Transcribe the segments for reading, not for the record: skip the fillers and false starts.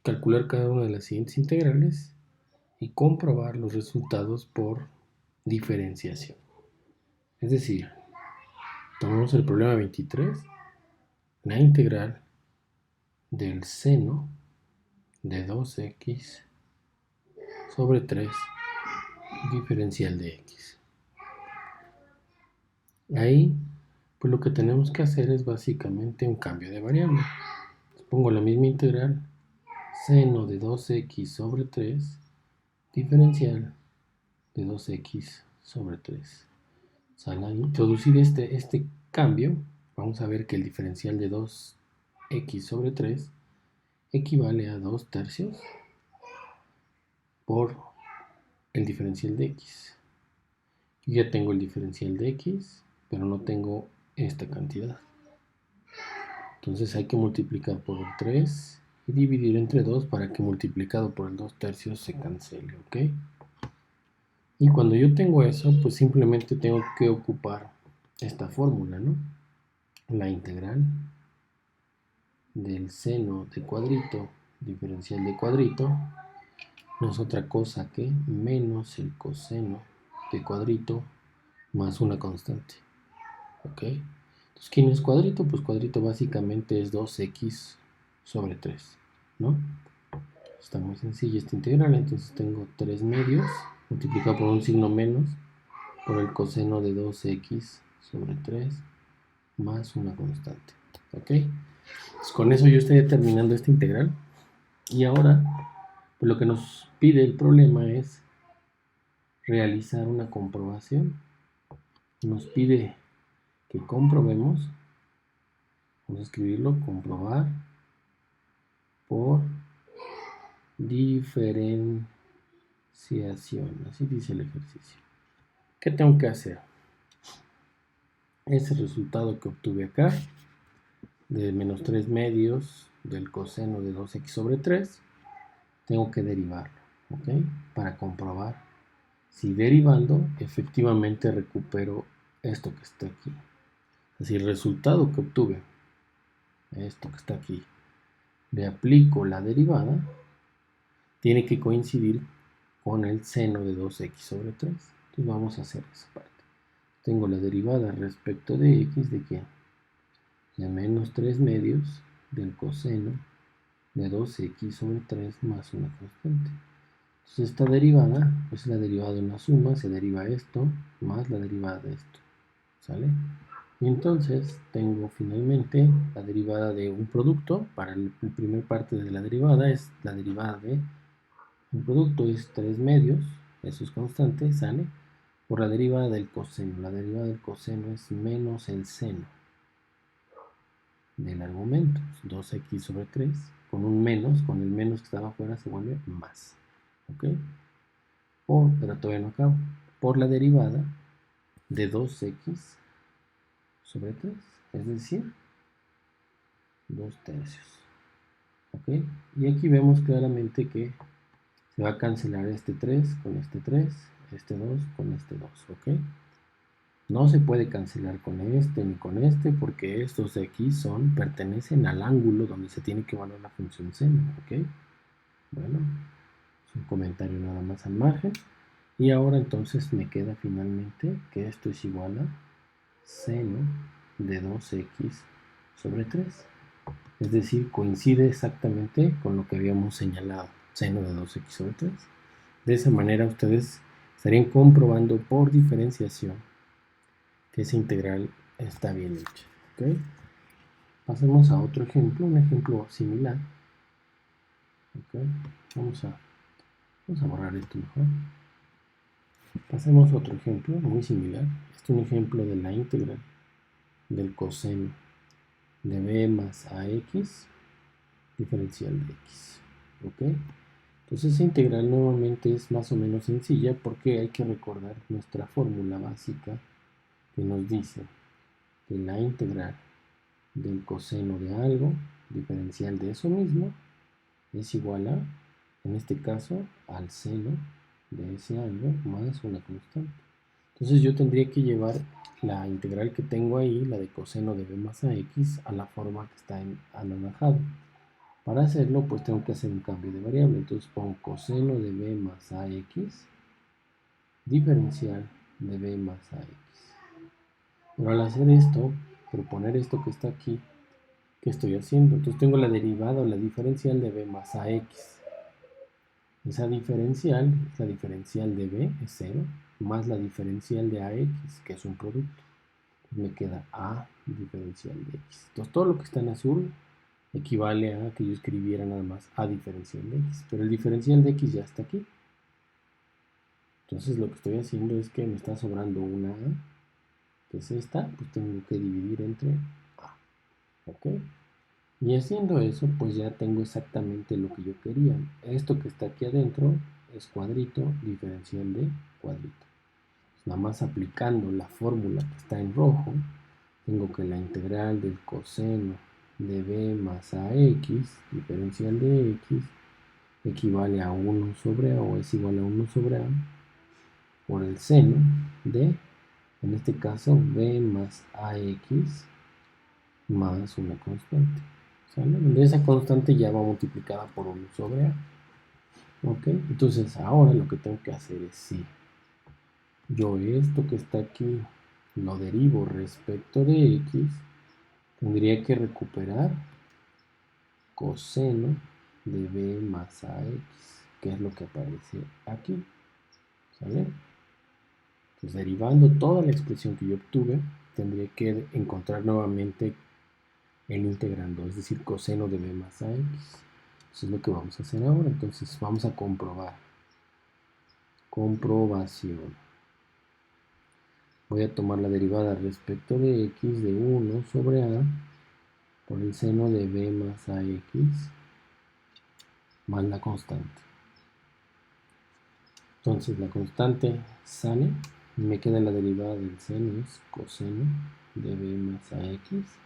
calcular cada una de las siguientes integrales y comprobar los resultados por diferenciación. Es decir, tomamos el problema 23, la integral del seno de 2x sobre 3 diferencial de x. Ahí, pues lo que tenemos que hacer es básicamente un cambio de variable. Pongo la misma integral, seno de 2x sobre 3 diferencial de 2x sobre 3. Al introducir este cambio, vamos a ver que el diferencial de 2x sobre 3 equivale a 2 tercios por el diferencial de x. Yo ya tengo el diferencial de x, pero no tengo esta cantidad. Entonces hay que multiplicar por el 3 y dividir entre 2 para que multiplicado por el 2 tercios se cancele, ¿ok? Y cuando yo tengo eso, pues simplemente tengo que ocupar esta fórmula, ¿no? La integral del seno de cuadrito diferencial de cuadrito no es otra cosa que menos el coseno de cuadrito más una constante, ¿ok? Entonces, ¿quién es cuadrito? Pues cuadrito básicamente es 2x sobre 3, ¿no? Está muy sencilla esta integral, entonces tengo 3 medios multiplicado por un signo menos por el coseno de 2x sobre 3 más una constante, ¿ok? Entonces, con eso yo estoy determinando esta integral y ahora pues lo que nos pide el problema es realizar una comprobación. Nos pide que comprobemos, vamos a escribirlo, comprobar por diferenciación, así dice el ejercicio. ¿Qué tengo que hacer? Ese resultado que obtuve acá, de menos 3 medios del coseno de 2x sobre 3, tengo que derivarlo, ¿ok? Para comprobar si derivando efectivamente recupero esto que está aquí. Es decir, el resultado que obtuve, esto que está aquí, le aplico la derivada, tiene que coincidir con el seno de 2x sobre 3. Entonces vamos a hacer esa parte. Tengo la derivada respecto de x de ¿qué? De menos 3 medios del coseno de 2x sobre 3 más una constante. Entonces esta derivada, pues la derivada de una suma, se deriva esto más la derivada de esto, ¿sale? Y entonces tengo finalmente la derivada de un producto. Para la primera parte de la derivada es la derivada de un producto, es 3 medios, eso es constante, ¿sale? Por la derivada del coseno. La derivada del coseno es menos el seno del argumento, 2x sobre 3, con un menos, con el menos que estaba afuera se vuelve más, ¿ok? Pero todavía no acabo, por la derivada de 2x sobre 3, es decir, 2 tercios, ¿ok? Y aquí vemos claramente que se va a cancelar este 3 con este 3, este 2 con este 2, ¿ok? No se puede cancelar con este ni con este porque estos de aquí pertenecen al ángulo donde se tiene que evaluar la función seno, ¿ok? Bueno, es un comentario nada más al margen. Y ahora entonces me queda finalmente que esto es igual a seno de 2x sobre 3. Es decir, coincide exactamente con lo que habíamos señalado, seno de 2x sobre 3. De esa manera ustedes estarían comprobando por diferenciación que esa integral está bien hecha, ¿ok? Pasemos a otro ejemplo, un ejemplo similar, ¿ok? Vamos a borrar esto mejor. Pasemos a otro ejemplo muy similar. Este es un ejemplo de la integral del coseno de b más ax diferencial de x, ¿ok? Entonces esa integral nuevamente es más o menos sencilla porque hay que recordar nuestra fórmula básica que nos dice que la integral del coseno de algo diferencial de eso mismo es igual a, en este caso, al seno de ese algo más una constante. Entonces yo tendría que llevar la integral que tengo ahí, la de coseno de b más ax, a la forma que está en anaranjado. Para hacerlo, pues tengo que hacer un cambio de variable. Entonces pongo coseno de b más ax, diferencial de b más ax. Pero al hacer esto, proponer esto que está aquí, ¿qué estoy haciendo? Entonces tengo la derivada o la diferencial de b más ax. Esa diferencial es la diferencial de b, es 0, más la diferencial de ax, que es un producto. Me queda a diferencial de x. Entonces todo lo que está en azul equivale a que yo escribiera nada más a diferencial de x. Pero el diferencial de x ya está aquí. Entonces lo que estoy haciendo es que me está sobrando una a, que es esta, pues tengo que dividir entre a. ¿Ok? Y haciendo eso, pues ya tengo exactamente lo que yo quería. Esto que está aquí adentro es cuadrito diferencial de cuadrito. Nada más aplicando la fórmula que está en rojo, tengo que la integral del coseno de b más ax, diferencial de x, equivale a 1 sobre a, o es igual a 1 sobre a, por el seno de, en este caso, b más ax más una constante. ¿Sale? Donde esa constante ya va multiplicada por 1 sobre a. ¿Ok? Entonces ahora lo que tengo que hacer es, si yo esto que está aquí lo derivo respecto de x, tendría que recuperar coseno de b más ax, que es lo que aparece aquí. ¿Sale? Entonces, derivando toda la expresión que yo obtuve, tendría que encontrar nuevamente el integrando, es decir, coseno de b más ax. Eso es lo que vamos a hacer ahora. Entonces vamos a comprobar. Comprobación. Voy a tomar la derivada respecto de x de 1 sobre a por el seno de b más ax más la constante. Entonces la constante sale y me queda la derivada del seno, es coseno de b más ax,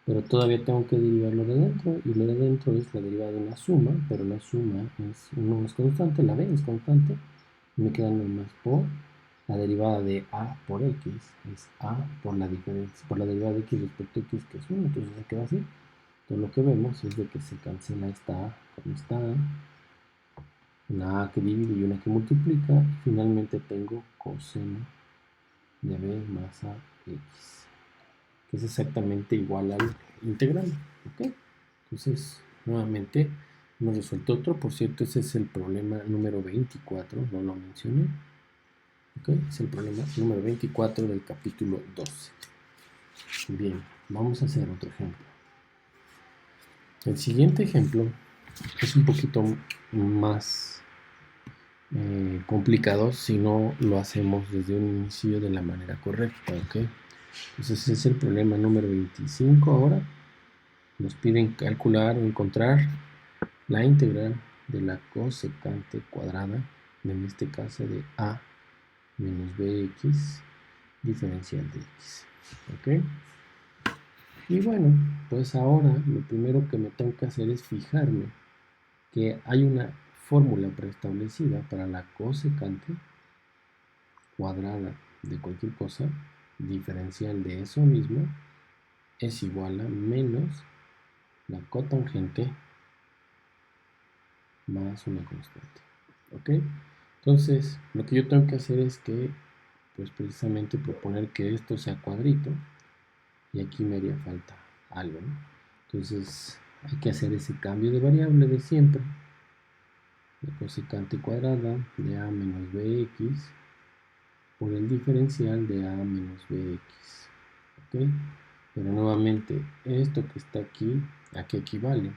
pero todavía tengo que derivar lo de dentro, y lo de dentro es la derivada de una suma, pero la suma no es constante, la b es constante, y me queda nomás por la derivada de a por x, es a por la diferencia, por la derivada de x respecto a x, que es 1, entonces se queda así. Entonces lo que vemos es de que se cancela esta a con esta a, una a que divide y una que multiplica, y finalmente tengo coseno de b más a x, que es exactamente igual al integral. ¿Ok? Entonces, nuevamente, hemos resuelto otro. Por cierto, ese es el problema número 24, no lo mencioné. ¿Ok? Es el problema número 24 del capítulo 12. Bien, vamos a hacer otro ejemplo. El siguiente ejemplo es un poquito más complicado si no lo hacemos desde un inicio de la manera correcta. ¿Ok? Entonces ese es el problema número 25 ahora. Nos piden calcular o encontrar la integral de la cosecante cuadrada, en este caso de a menos bx diferencial de x. ¿Ok? Y bueno, pues ahora lo primero que me tengo que hacer es fijarme que hay una fórmula preestablecida para la cosecante cuadrada de cualquier cosa, diferencial de eso mismo, es igual a menos la cotangente más una constante. ¿Ok? Entonces, lo que yo tengo que hacer es que, pues precisamente proponer que esto sea cuadrito, y aquí me haría falta algo, ¿no? Entonces, hay que hacer ese cambio de variable de siempre, la cosecante cuadrada de a menos bx por el diferencial de a menos bx. ¿Ok? Pero nuevamente, esto que está aquí, ¿a qué equivale?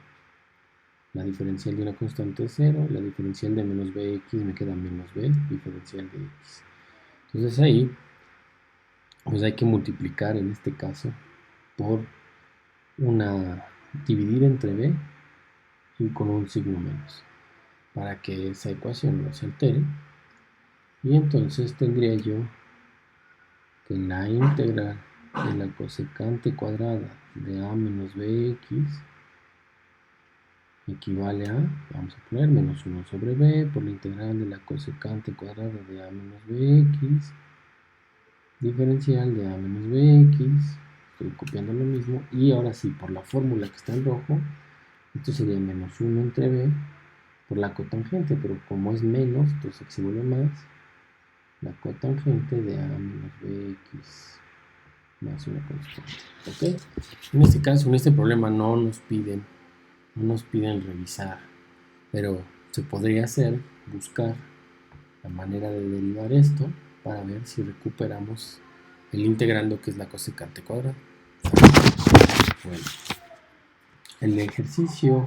La diferencial de una constante es 0, la diferencial de menos bx me queda menos b, diferencial de x. Entonces ahí, pues hay que multiplicar en este caso por dividir entre b y con un signo menos, para que esa ecuación no se altere. Y entonces tendría yo que la integral de la cosecante cuadrada de a menos bx equivale a, vamos a poner, menos 1 sobre b por la integral de la cosecante cuadrada de a menos bx, diferencial de a menos bx, estoy copiando lo mismo, y ahora sí, por la fórmula que está en rojo, Esto sería menos 1 entre b por la cotangente, pero como es menos, entonces aquí se vuelve más la cotangente de a menos bx más una constante. ¿Ok? En este caso, en este problema no nos piden revisar, pero se podría hacer, buscar la manera de derivar esto para ver si recuperamos el integrando que es la cosecante cuadrada. Bueno, el ejercicio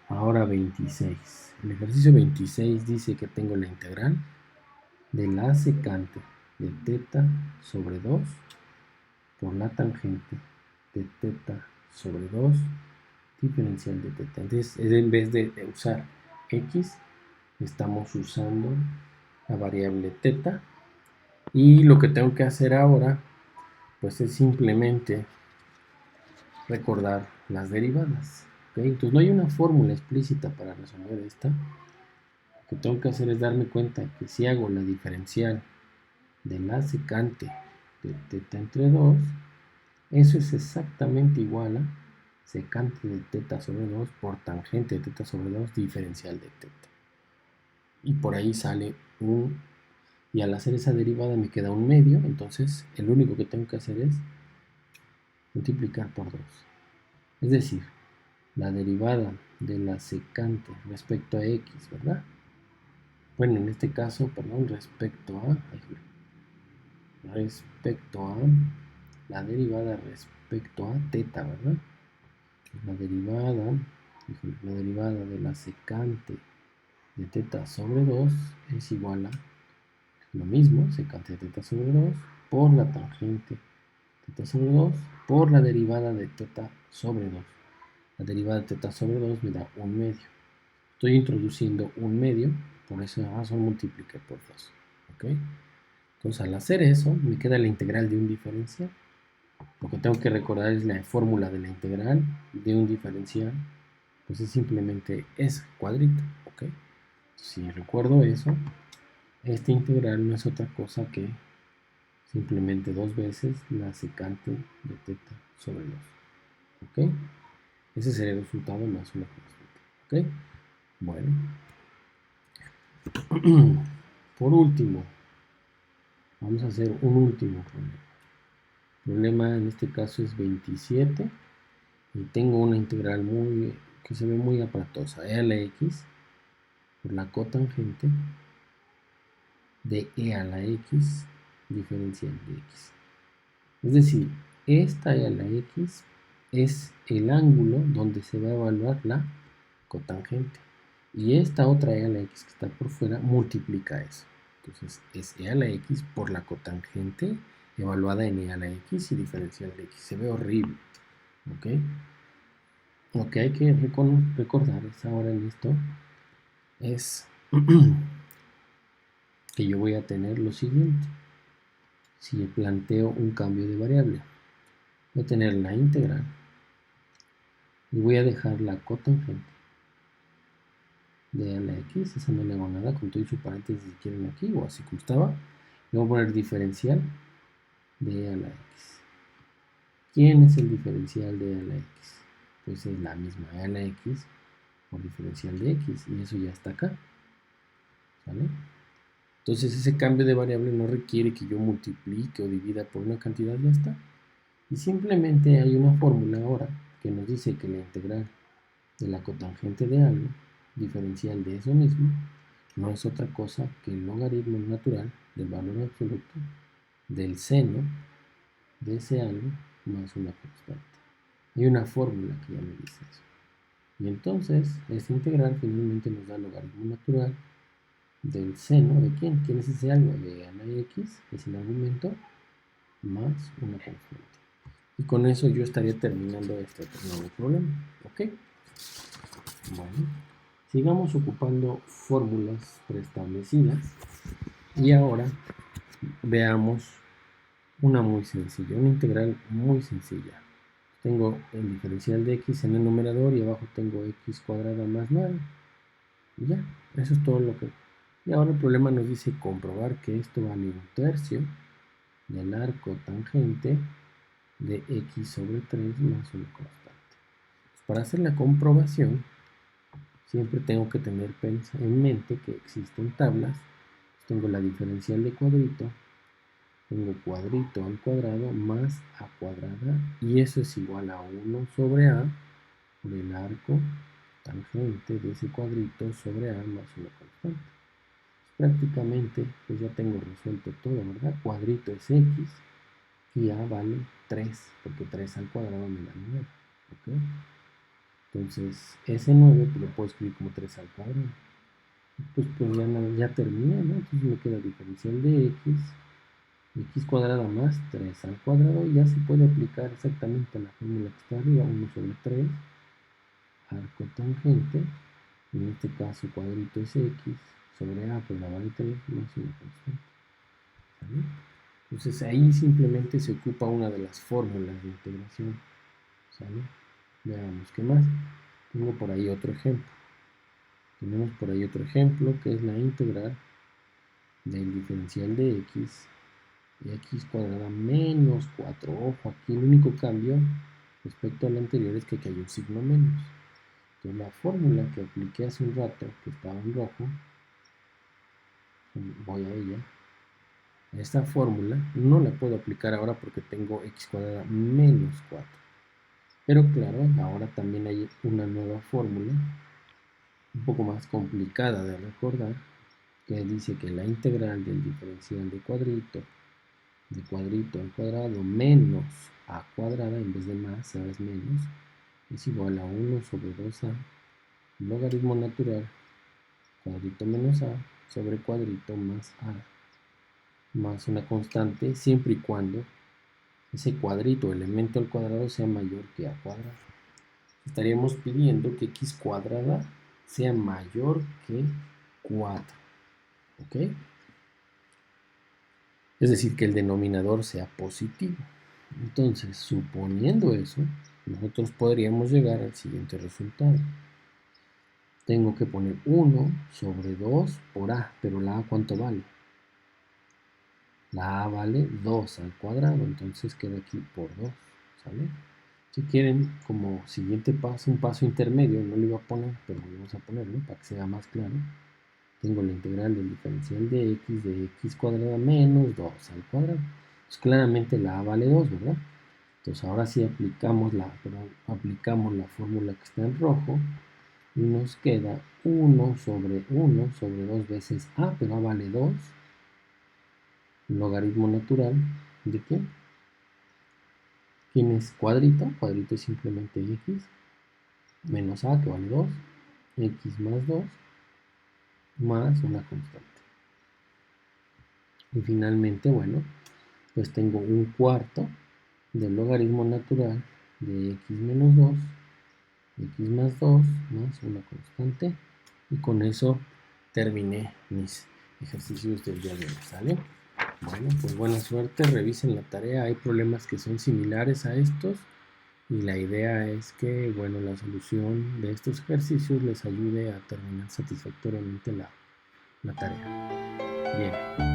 ahora 26. El ejercicio 26 dice que tengo la integral de la secante de teta sobre 2 por la tangente de teta sobre 2 diferencial de teta. Entonces, en vez de usar x, estamos usando la variable teta. Y lo que tengo que hacer ahora, pues es simplemente recordar las derivadas. ¿Okay? Entonces, no hay una fórmula explícita para resolver esta. Lo que tengo que hacer es darme cuenta que si hago la diferencial de la secante de teta entre 2, eso es exactamente igual a secante de teta sobre 2 por tangente de teta sobre 2 diferencial de teta. Y por ahí sale un... Y al hacer esa derivada me queda un medio, entonces el único que tengo que hacer es multiplicar por 2. Es decir, la derivada de la secante respecto a x, ¿verdad? Bueno, en este caso, perdón, respecto a la derivada respecto a teta, ¿verdad? La derivada de la secante de teta sobre 2 es igual a lo mismo, secante de teta sobre 2 por la tangente teta sobre 2 por la derivada de teta sobre 2. La derivada de teta sobre 2 me da un medio. Estoy introduciendo un medio, por esa razón multipliqué por 2. ¿Ok? Entonces al hacer eso, me queda la integral de un diferencial. Lo que tengo que recordar es la fórmula de la integral de un diferencial. Entonces simplemente es cuadrito. ¿Ok? Si recuerdo eso, esta integral no es otra cosa que simplemente 2 veces la secante de teta sobre 2. ¿Ok? Ese sería el resultado más una constante. ¿Ok? Bueno. Por último, vamos a hacer un último problema. El problema en este caso es 27 y tengo una integral que se ve muy aparatosa. E a la x por la cotangente de e a la x diferencial de x. Es decir, esta e a la x es el ángulo donde se va a evaluar la cotangente. Y esta otra e a la x que está por fuera multiplica eso. Entonces es e a la x por la cotangente evaluada en e a la x y diferencial de x. Se ve horrible. ¿Ok? Lo que hay que recordar es ahora en esto es que yo voy a tener lo siguiente. Si planteo un cambio de variable, voy a tener la integral y voy a dejar la cotangente de a la x, esa no le hago nada, con todo y su paréntesis si quieren aquí, o así como estaba. Le voy a poner diferencial de e a la x. ¿Quién es el diferencial de e a la x? Pues es la misma e a la x por diferencial de x, y eso ya está acá. ¿Vale? Entonces ese cambio de variable no requiere que yo multiplique o divida por una cantidad, ya está. Y simplemente hay una fórmula ahora que nos dice que la integral de la cotangente de algo, diferencial de eso mismo, no es otra cosa que el logaritmo natural del valor absoluto del seno de ese algo más una constante. Hay una fórmula que ya me dice eso. Y entonces, esta integral finalmente nos da el logaritmo natural del seno de ¿quién? ¿Quién es ese algo? De a la x, que es el argumento, más una constante. Y con eso yo estaría terminando este nuevo problema. ¿Ok? Bueno, sigamos ocupando fórmulas preestablecidas. Y ahora veamos una muy sencilla, una integral muy sencilla. Tengo el diferencial de x en el numerador y abajo tengo x cuadrada más 9. Y ya, eso es todo lo que... Y ahora el problema nos dice comprobar que esto vale 1/3 del arco tangente de x sobre 3 más una constante. Para hacer la comprobación, siempre tengo que tener en mente que existen tablas. Tengo la diferencial de cuadrito, tengo cuadrito al cuadrado más a cuadrada, y eso es igual a 1 sobre a por el arco tangente de ese cuadrito sobre a más una constante. Prácticamente pues ya tengo resuelto todo, ¿verdad? Cuadrito es x y a vale 3, porque 3 al cuadrado me da 9, ¿ok? Entonces ese 9 pues lo puedo escribir como 3 al cuadrado. Pues ya terminé, ¿no? Entonces me queda diferencial de x cuadrada más 3 al cuadrado, y ya se puede aplicar exactamente la fórmula que está arriba, 1 sobre 3, arco tangente, en este caso cuadrito es x, sobre a pues la vale 3 más una constante. ¿Sale? Entonces ahí simplemente se ocupa una de las fórmulas de integración. ¿Sale? Veamos qué más. Tengo por ahí otro ejemplo. Tenemos por ahí otro ejemplo que es la integral del diferencial de x cuadrada menos 4. Ojo, aquí el único cambio respecto al anterior es que aquí hay un signo menos. Entonces la fórmula que apliqué hace un rato, que estaba en rojo, voy a ella. Esta fórmula no la puedo aplicar ahora porque tengo x cuadrada menos 4. Pero claro, ahora también hay una nueva fórmula, un poco más complicada de recordar, que dice que la integral del diferencial de cuadrito al cuadrado menos a cuadrada, en vez de más, ahora es menos, es igual a 1 sobre 2a logaritmo natural cuadrito menos a sobre cuadrito más a más una constante, siempre y cuando ese cuadrito o elemento al cuadrado sea mayor que a cuadrado. Estaríamos pidiendo que x cuadrada sea mayor que 4, ¿ok? Es decir, que el denominador sea positivo. Entonces, suponiendo eso, nosotros podríamos llegar al siguiente resultado. Tengo que poner 1 sobre 2 por a, pero la a ¿cuánto vale? La a vale 2 al cuadrado, entonces queda aquí por 2, ¿sale? Si quieren, como siguiente paso, un paso intermedio, no lo iba a poner, pero vamos a ponerlo para que sea más claro. Tengo la integral del diferencial de x cuadrada menos 2 al cuadrado. Pues claramente la a vale 2, ¿verdad? Entonces ahora sí aplicamos la fórmula que está en rojo y nos queda 1 sobre 2 veces a, pero a vale 2, logaritmo natural de ¿quién? ¿Quién es cuadrito? Cuadrito es simplemente x menos a, que vale 2, x más 2, más una constante. Y finalmente, bueno, pues tengo un cuarto del logaritmo natural de x menos 2, x más 2, más una constante. Y con eso terminé mis ejercicios del día de hoy, ¿sale? Bueno, pues buena suerte, revisen la tarea. Hay problemas que son similares a estos y la idea es que, bueno, la solución de estos ejercicios les ayude a terminar satisfactoriamente la tarea. Bien.